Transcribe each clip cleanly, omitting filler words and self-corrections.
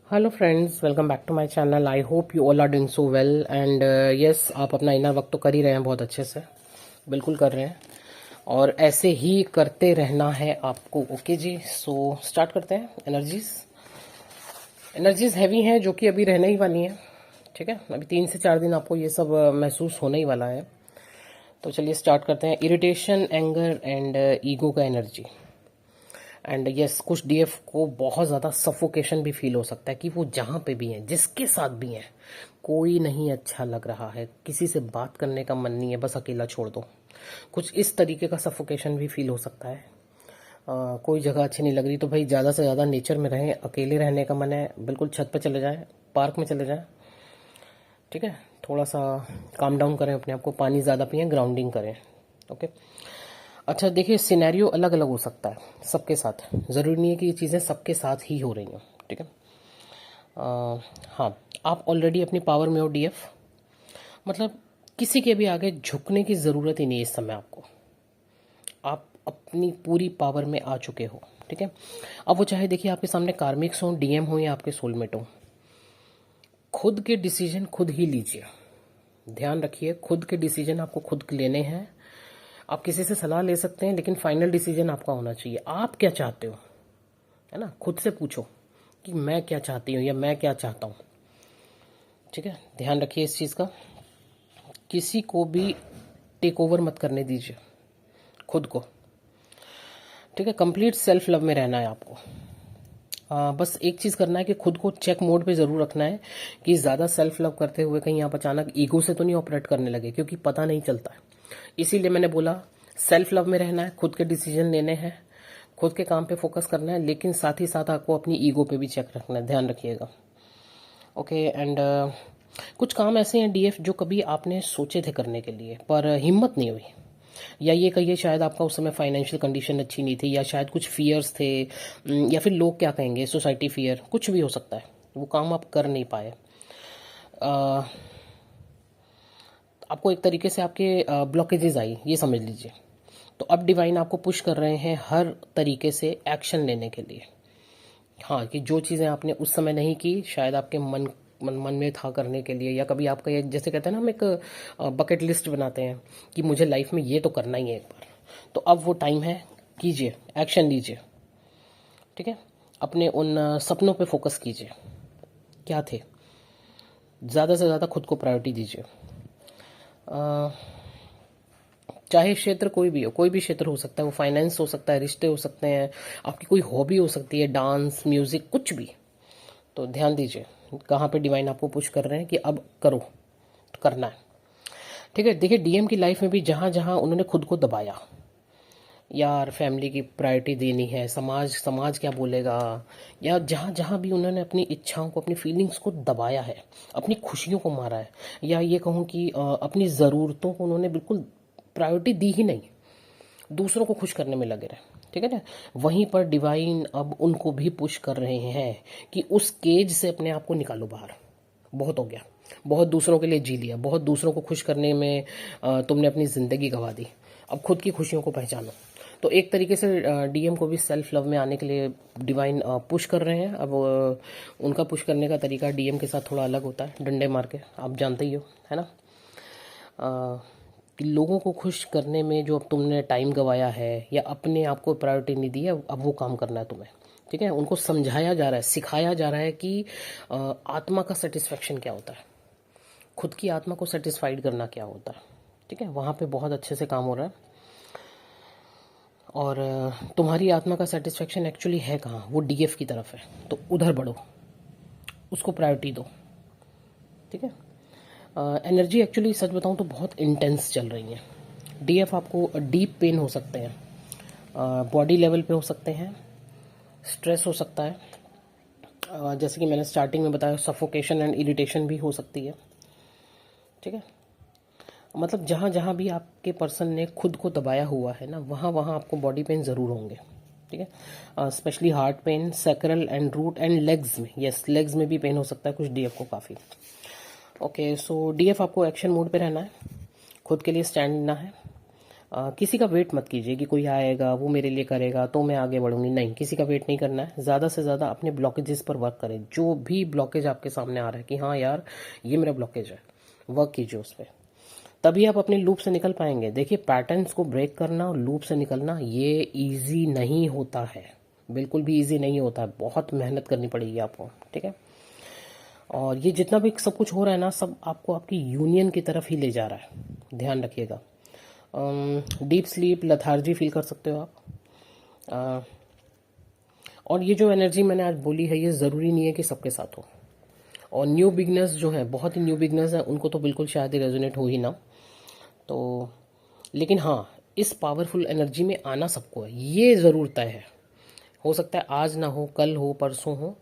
Hello friends, welcome back to my channel. I hope you all are doing so well and yes, आप अपना inner work तो कर ही रहे हैं, बहुत अच्छे से, बिल्कुल कर रहे हैं और ऐसे ही करते रहना है आपको। ओके जी, सो स्टार्ट करते हैं। एनर्जीज हैवी हैं जो कि अभी रहने ही वाली हैं। ठीक है, अभी 3 से 4 दिन आपको ये सब महसूस होने ही वाला है। तो चलिए स्टार्ट करते हैं। इरिटेशन, एंगर एंड ईगो का एनर्जी। एंड यस, कुछ डीएफ को बहुत ज़्यादा सफोकेशन भी फील हो सकता है कि वो जहाँ पे भी हैं, जिसके साथ भी हैं, कोई नहीं अच्छा लग रहा है, किसी से बात करने का मन नहीं है, बस अकेला छोड़ दो। कुछ इस तरीके का सफोकेशन भी फील हो सकता है। कोई जगह अच्छी नहीं लग रही तो भाई ज़्यादा से ज़्यादा नेचर में रहें। अकेले रहने का मन है, बिल्कुल छत पे चले जाएं, पार्क में चले जाएं। ठीक है, थोड़ा सा काम डाउन करें अपने आप को, पानी ज़्यादा पिएं, ग्राउंडिंग करें। ओके। अच्छा देखिए, सिनेरियो अलग अलग हो सकता है सबके साथ, ज़रूरी नहीं है कि ये चीज़ें सबके साथ ही हो रही हैं। ठीक है। हाँ, आप ऑलरेडी अपनी पावर में हो डीएफ, मतलब किसी के भी आगे झुकने की ज़रूरत ही नहीं है इस समय आपको। आप अपनी पूरी पावर में आ चुके हो। ठीक है। अब वो चाहे देखिए आपके सामने कार्मिक्स हो, डीएम हो या आपके सोलमेट हो, खुद के डिसीजन खुद ही लीजिए। ध्यान रखिए, खुद के डिसीजन आपको खुद लेने हैं। आप किसी से सलाह ले सकते हैं लेकिन फाइनल डिसीजन आपका होना चाहिए। आप क्या चाहते हो, है ना, खुद से पूछो कि मैं क्या चाहती हूँ या मैं क्या चाहता हूँ। ठीक है, ध्यान रखिए इस चीज़ का। किसी को भी टेक ओवर मत करने दीजिए खुद को। ठीक है, कंप्लीट सेल्फ लव में रहना है आपको। बस एक चीज़ करना है कि खुद को चेक मोड पे ज़रूर रखना है कि ज़्यादा सेल्फ लव करते हुए कहीं आप अचानक ईगो से तो नहीं ऑपरेट करने लगे, क्योंकि पता नहीं चलता है। इसीलिए मैंने बोला सेल्फ लव में रहना है, खुद के डिसीजन लेने हैं, खुद के काम पे फोकस करना है, लेकिन साथ ही साथ आपको अपनी ईगो पे भी चेक रखना है, ध्यान रखिएगा। ओके। एंड कुछ काम ऐसे हैं डीएफ जो कभी आपने सोचे थे करने के लिए पर हिम्मत नहीं हुई, या ये कहिए शायद आपका उस समय फाइनेंशियल कंडीशन अच्छी नहीं थी, या शायद कुछ फियर्स थे, या फिर लोग क्या कहेंगे, सोसाइटी फियर, कुछ भी हो सकता है। वो काम आप कर नहीं पाए। अ, आपको एक तरीके से आपके ब्लॉकेजेस आई, ये समझ लीजिए। तो अब डिवाइन आपको पुश कर रहे हैं हर तरीके से एक्शन लेने के लिए। हाँ, कि जो चीज़ें आपने उस समय नहीं की, शायद आपके मन में था करने के लिए, या कभी आपका ये, जैसे कहते हैं ना, हम एक बकेट लिस्ट बनाते हैं कि मुझे लाइफ में ये तो करना ही है एक बार, तो अब वो टाइम है, कीजिए, एक्शन लीजिए। ठीक है, अपने उन सपनों पे फोकस कीजिए। क्या थे, ज़्यादा से ज़्यादा खुद को प्रायोरिटी दीजिए। अ, चाहे क्षेत्र कोई भी हो, कोई भी क्षेत्र हो सकता है, वो फाइनेंस हो सकता है, रिश्ते हो सकते हैं, आपकी कोई हॉबी हो सकती है, डांस, म्यूजिक, कुछ भी। तो ध्यान दीजिए कहाँ पे डिवाइन आपको पुश कर रहे हैं कि अब करो, तो करना है। ठीक है, देखिए डीएम की लाइफ में भी जहाँ जहाँ उन्होंने खुद को दबाया, यार फैमिली की प्रायोरिटी देनी है, समाज समाज क्या बोलेगा, या जहाँ जहाँ भी उन्होंने अपनी इच्छाओं को, अपनी फीलिंग्स को दबाया है, अपनी खुशियों को मारा है, या ये कहूँ कि अपनी ज़रूरतों को उन्होंने बिल्कुल प्रायोरिटी दी ही नहीं, दूसरों को खुश करने में लगे रहे। ठीक है ना, वहीं पर डिवाइन अब उनको भी पुश कर रहे हैं कि उस केज से अपने आप को निकालो बाहर। बहुत हो गया, बहुत दूसरों के लिए जी लिया, बहुत दूसरों को खुश करने में तुमने अपनी ज़िंदगी गंवा दी, अब खुद की खुशियों को पहचानो। तो एक तरीके से डीएम को भी सेल्फ लव में आने के लिए डिवाइन पुश कर रहे हैं। अब उनका पुश करने का तरीका डीएम के साथ थोड़ा अलग होता है, डंडे मार के, आप जानते ही हो, है ना। कि लोगों को खुश करने में जो अब तुमने टाइम गवाया है या अपने आप को प्रायोरिटी नहीं दी है, अब वो काम करना है तुम्हें। ठीक है, उनको समझाया जा रहा है, सिखाया जा रहा है कि आत्मा का सेटिस्फेक्शन क्या होता है, खुद की आत्मा को सेटिस्फाइड करना क्या होता है। ठीक है, वहाँ पे बहुत अच्छे से काम हो रहा है। और तुम्हारी आत्मा का सेटिस्फेक्शन एक्चुअली है कहाँ, वो डीएफ की तरफ है, तो उधर बढ़ो, उसको प्रायोरिटी दो। ठीक है। एनर्जी एक्चुअली सच बताऊँ तो बहुत इंटेंस चल रही है। डीएफ आपको डीप पेन हो सकते हैं, बॉडी लेवल पे हो सकते हैं, स्ट्रेस हो सकता है, जैसे कि मैंने स्टार्टिंग में बताया, सफोकेशन एंड इरिटेशन भी हो सकती है। ठीक है, मतलब जहाँ जहाँ भी आपके पर्सन ने खुद को दबाया हुआ है ना, वहाँ वहाँ आपको बॉडी पेन ज़रूर होंगे। ठीक है, specially heart pain, sacral and root and legs में, यस लेग्स में भी पेन हो सकता है कुछ डीएफ को काफ़ी। ओके, सो डीएफ आपको एक्शन मोड पे रहना है, खुद के लिए स्टैंड लेना है, किसी का वेट मत कीजिए कि कोई आएगा वो मेरे लिए करेगा तो मैं आगे बढ़ूंगी, नहीं, किसी का वेट नहीं करना है। ज़्यादा से ज़्यादा अपने ब्लॉकेजेस पर वर्क करें। जो भी ब्लॉकेज आपके सामने आ रहा है कि हाँ यार ये मेरा ब्लॉकेज है, वर्क कीजिए उस पर, तभी आप अपने लूप से निकल पाएंगे। देखिए, पैटर्न्स को ब्रेक करना और लूप से निकलना ये इजी नहीं होता है, बिल्कुल भी इजी नहीं होता है, बहुत मेहनत करनी पड़ेगी आपको, ठीक है। और ये जितना भी सब कुछ हो रहा है ना, सब आपको आपकी यूनियन की तरफ ही ले जा रहा है, ध्यान रखिएगा। डीप स्लीप, लथार्जी फील कर सकते हो आप। और ये जो एनर्जी मैंने आज बोली है, ये ज़रूरी नहीं है कि सबके साथ हो। और न्यू बिगनर्स जो हैं, बहुत ही न्यू बिगनर्स हैं, उनको तो बिल्कुल शायद ही रेजोनेट हो ही ना। तो लेकिन हाँ, इस पावरफुल एनर्जी में आना सबको है, ये ज़रूर तय है। हो सकता है आज ना हो, कल हो, परसों हो,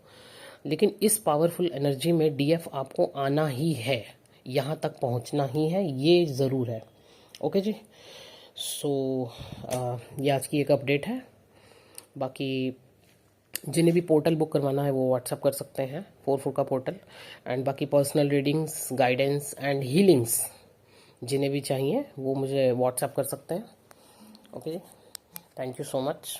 लेकिन इस पावरफुल एनर्जी में डीएफ आपको आना ही है, यहाँ तक पहुँचना ही है, ये ज़रूर है। ओके जी। सो ये आज की एक अपडेट है। बाकी जिन्हें भी पोर्टल बुक करवाना है वो व्हाट्सअप कर सकते हैं, 4 का पोर्टल। एंड बाकी personal readings, guidance and healings जिन्हें भी चाहिए वो मुझे व्हाट्सअप कर सकते हैं। ओके जी, थैंक यू सो मच।